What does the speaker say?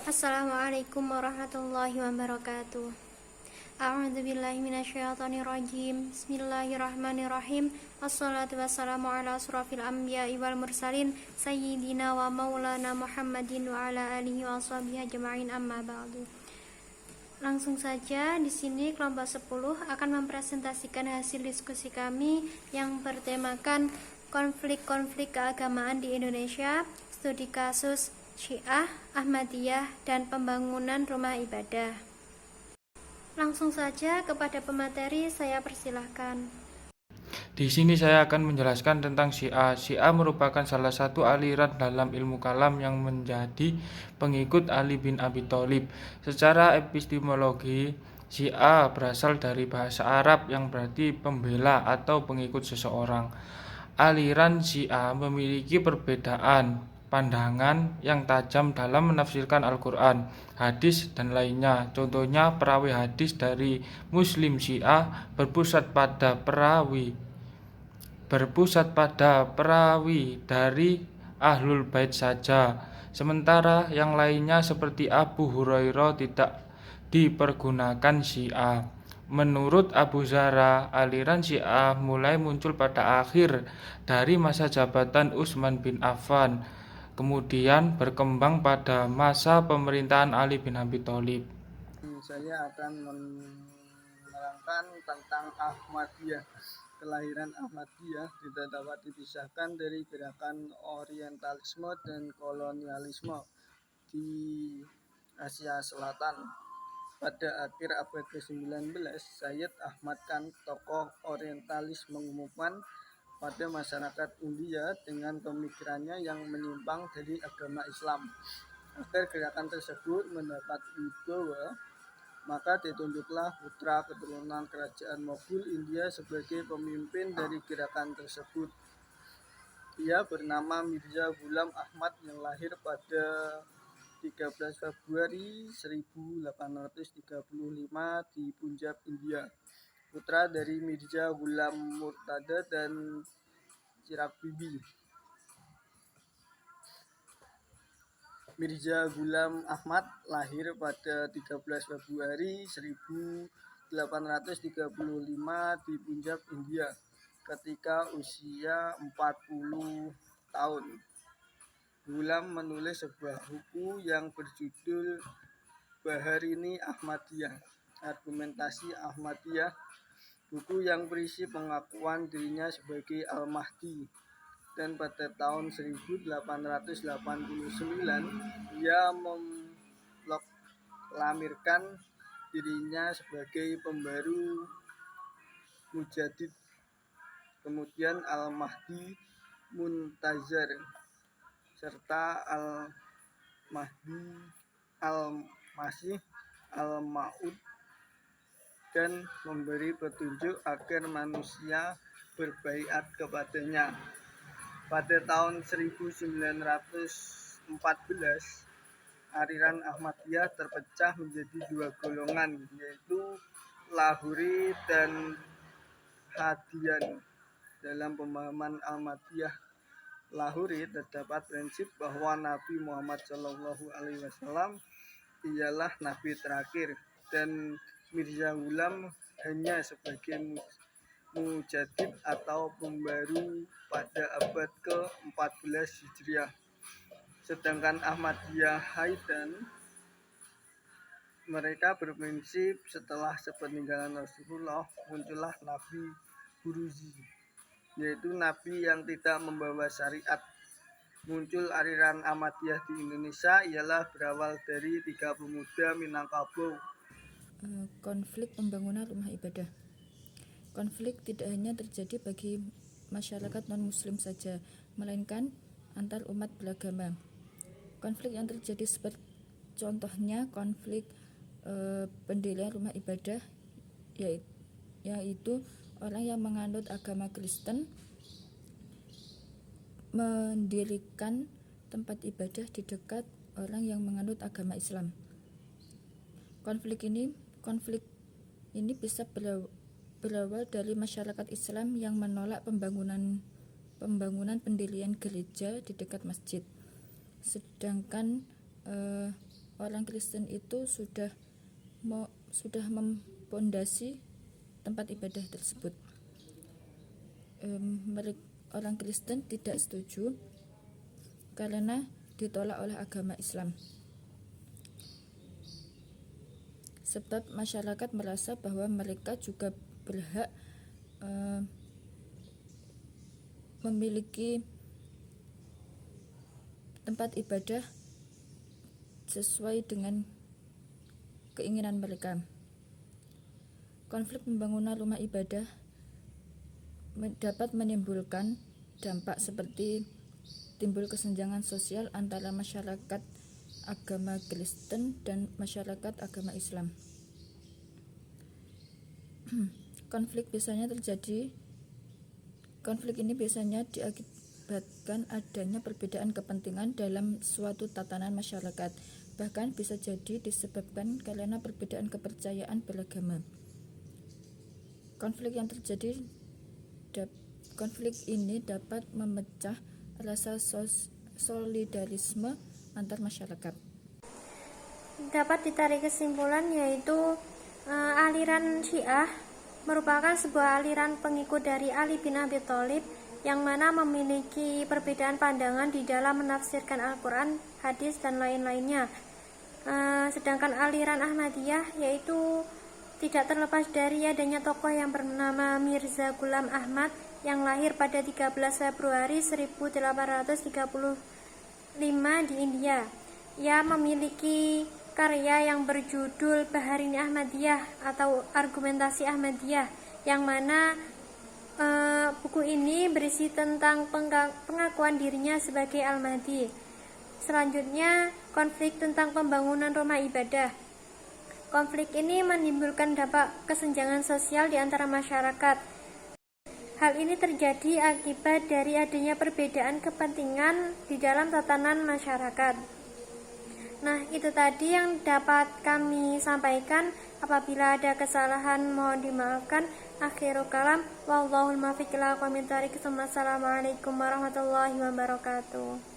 Assalamualaikum warahmatullahi wabarakatuh. A'udzu billahi minasyaitonir rajim. Bismillahirrahmanirrahim. Wassalatu wassalamu ala asrofil anbiya'i wal mursalin sayyidina wa maulana Muhammadin wa ala alihi wa sahbihi ajma'in, amma ba'du. Langsung saja, di sini kelompok 10 akan mempresentasikan hasil diskusi kami yang bertemakan konflik-konflik keagamaan di Indonesia, studi kasus Syiah, Ahmadiyah, dan pembangunan rumah ibadah. Langsung saja kepada pemateri, saya persilahkan. Di sini saya akan menjelaskan tentang Syiah. Syiah merupakan salah satu aliran dalam ilmu kalam yang menjadi pengikut Ali bin Abi Thalib. Secara epistemologi, Syiah berasal dari bahasa Arab yang berarti pembela atau pengikut seseorang. Aliran Syiah memiliki perbedaan pandangan yang tajam dalam menafsirkan Al-Quran, hadis, dan lainnya. Contohnya, perawi hadis dari Muslim Syiah berpusat pada perawi dari Ahlul Bait saja, sementara yang lainnya seperti Abu Hurairah tidak dipergunakan Syiah. Menurut Abu Zara, aliran Syiah mulai muncul pada akhir dari masa jabatan Utsman bin Affan, kemudian berkembang pada masa pemerintahan Ali bin Abi Thalib. Saya akan menerangkan tentang Ahmadiyah. Kelahiran Ahmadiyah tidak dapat dipisahkan dari gerakan orientalisme dan kolonialisme di Asia Selatan. Pada akhir abad ke-19, Sayyid Ahmad Khan, tokoh orientalis, mengumumkan pada masyarakat India dengan pemikirannya yang menyimpang dari agama Islam. Agar gerakan tersebut mendapat wibawa, maka ditunjuklah putra keturunan kerajaan Moghul India sebagai pemimpin dari gerakan tersebut. Ia bernama Mirza Ghulam Ahmad yang lahir pada 13 Februari 1835 di Punjab, India. Putra dari Mirza Ghulam Murtada dan Chirag Bibi. Mirza Ghulam Ahmad lahir pada 13 Februari 1835 di Punjab, India, ketika usia 40 tahun. Ghulam menulis sebuah buku yang berjudul Baharini Ahmadiyah, Argumentasi Ahmadiyah, buku yang berisi pengakuan dirinya sebagai Al-Mahdi. Dan pada tahun 1889 ia memproklamirkan dirinya sebagai pembaru Mujaddid, kemudian Al-Mahdi Muntazar, serta Al-Mahdi Al-Masih Al-Ma'ud, dan memberi petunjuk agar manusia berbaiat kepadanya. Pada tahun 1914, aliran Ahmadiyah terpecah menjadi dua golongan, yaitu Lahori dan Hadian. Dalam pemahaman Ahmadiyah Lahori terdapat prinsip bahwa Nabi Muhammad SAW ialah Nabi terakhir, dan Mirza Ghulam hanya sebagai Mujaddid atau pembaru pada abad ke-14 Hijriah. Sedangkan Ahmadiyah Haidan, mereka berprinsip setelah sepeninggalan Rasulullah muncullah Nabi Buruzi, yaitu Nabi yang tidak membawa syariat. Muncul aliran Ahmadiyah di Indonesia ialah berawal dari 3 pemuda Minangkabau. Konflik pembangunan rumah ibadah. Konflik tidak hanya terjadi bagi masyarakat non-muslim saja, melainkan antar umat beragama. Konflik yang terjadi seperti contohnya konflik pendirian rumah ibadah, yaitu orang yang menganut agama Kristen mendirikan tempat ibadah di dekat orang yang menganut agama Islam. Konflik ini bisa berawal dari masyarakat Islam yang menolak pembangunan pendirian gereja di dekat masjid, sedangkan orang Kristen itu sudah mempondasi tempat ibadah tersebut. Orang Kristen tidak setuju karena ditolak oleh agama Islam. Sebab masyarakat merasa bahwa mereka juga berhak memiliki tempat ibadah sesuai dengan keinginan mereka. Konflik pembangunan rumah ibadah dapat menimbulkan dampak seperti timbul kesenjangan sosial antara masyarakat agama Kristen dan masyarakat agama Islam. Konflik ini biasanya diakibatkan adanya perbedaan kepentingan dalam suatu tatanan masyarakat, bahkan bisa jadi disebabkan karena perbedaan kepercayaan beragama. Konflik ini dapat memecah rasa solidarisme antar masyarakat. Dapat ditarik kesimpulan yaitu aliran Syiah merupakan sebuah aliran pengikut dari Ali bin Abi Thalib yang mana memiliki perbedaan pandangan di dalam menafsirkan Al-Quran, hadis, dan lain-lainnya. Sedangkan aliran Ahmadiyah yaitu tidak terlepas dari adanya tokoh yang bernama Mirza Ghulam Ahmad yang lahir pada 13 Februari 1835 di India. Ia memiliki karya yang berjudul Baharini Ahmadiyah atau Argumentasi Ahmadiyah, yang mana buku ini berisi tentang pengakuan dirinya sebagai Al-Mahdi. Selanjutnya, konflik tentang pembangunan rumah ibadah. Konflik ini menimbulkan dampak kesenjangan sosial di antara masyarakat. Hal ini terjadi akibat dari adanya perbedaan kepentingan di dalam tatanan masyarakat. Nah, itu tadi yang dapat kami sampaikan. Apabila ada kesalahan mohon dimaafkan. Akhirul kalam, wallahul muwaffiq ila aqwamit thoriq. Assalamualaikum warahmatullahi wabarakatuh.